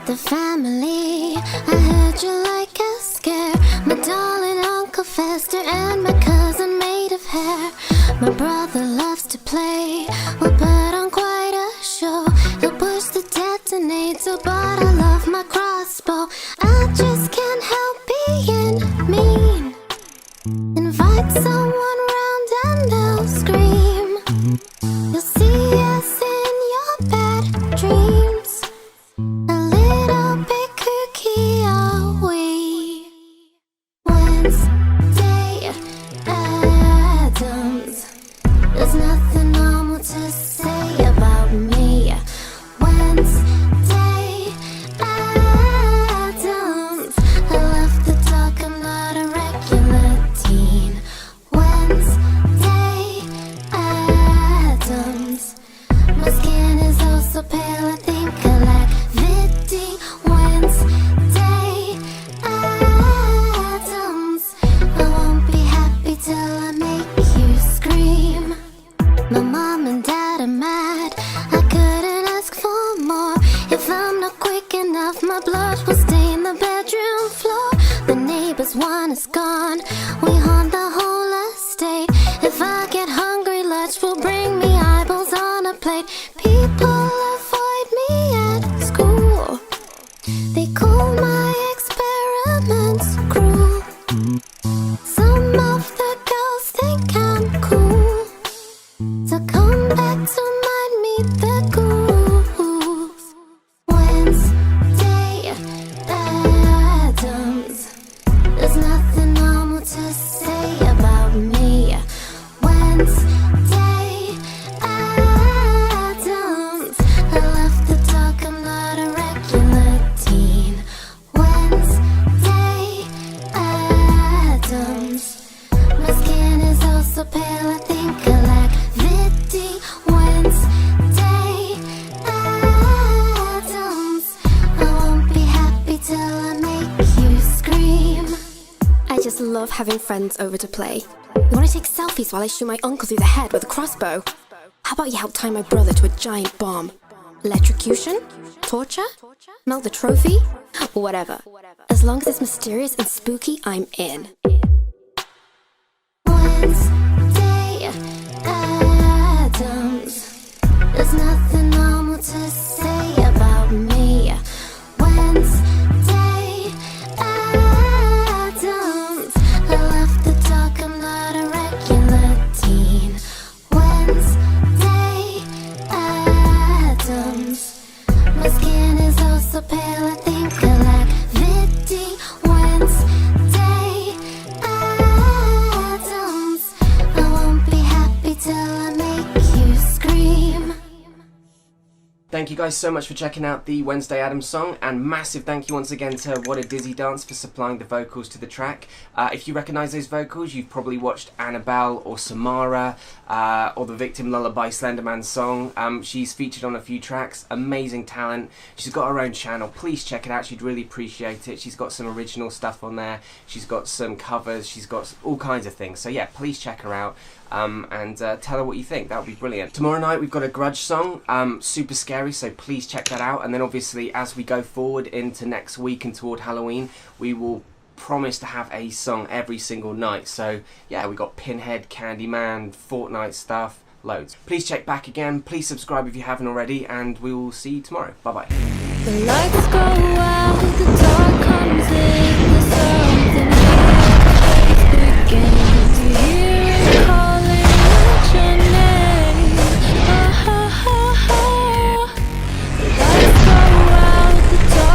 the family. I heard you like a scare. My darling Uncle Fester and my cousin made of hair. My brother loves to play. We'll put on quite a show. He'll push the detonator, but I love my crossbow. I just can't help being mean. Invite someone round and they'll scream. You'll see us in your bad dreams. A little bit kooky are we. Wednesday Addams. There's nothing normal to say about me. Wednesday Addams. I love the talk, I'm not a regular teen. Wednesday Addams. My skin is oh so pale, I think I lack Vidi. Wednesday Addams. I won't be happy till I make you scream. My mom and dad are mad, I couldn't ask for more. If I'm not quick enough, my blood will stain the bedroom floor. The neighbor's one is gone, we haunt the whole estate. If I get hungry, Lurch will bring me eyeballs on a plate. People avoid me at school, they call my experiments cruel. Some of the girls think I'm cool, so come back to mind me the ghouls. Wednesday Addams. There's nothing normal to say about me. Wednesday Addams. I love the talk, I'm not a regular teen. Wednesday Addams. My skin is oh so pale, I think I lack Vidi. Wednesday Addams. I won't be happy till I make you scream. I just love having friends over to play. You want to take selfies while I shoot my uncle through the head with a crossbow? How about you help tie my brother to a giant bomb? Electrocution? Torture? Melt the trophy? Whatever. As long as it's mysterious and spooky, I'm in. Wednesday Addams. There's nothing normal to say about me. Wednesday Addams. I love the talk, I'm not a regular teen. Wednesday Addams. My skin is oh so pale, I think I lack Vidi. Wednesday Addams. I won't be happy till I make you scream. Thank you guys so much for checking out the Wednesday Addams song, and massive thank you once again to What a Dizzy Dance for supplying the vocals to the track. If you recognise those vocals, you've probably watched Annabelle or Samara or the Victim Lullaby Slenderman song. She's featured on a few tracks, amazing talent. She's got her own channel, please check it out, she'd really appreciate it. She's got some original stuff on there, she's got some covers, she's got all kinds of things. So yeah, please check her out. And tell her what you think, that would be brilliant. Tomorrow night we've got a Grudge song, super scary, so please check that out. And then obviously as we go forward into next week and toward Halloween, we will promise to have a song every single night. So yeah, we got Pinhead, Candyman, Fortnite stuff, loads. Please check back again, please subscribe if you haven't already, and we will see you tomorrow. Bye bye. The lights go out, the dark comes in, the sun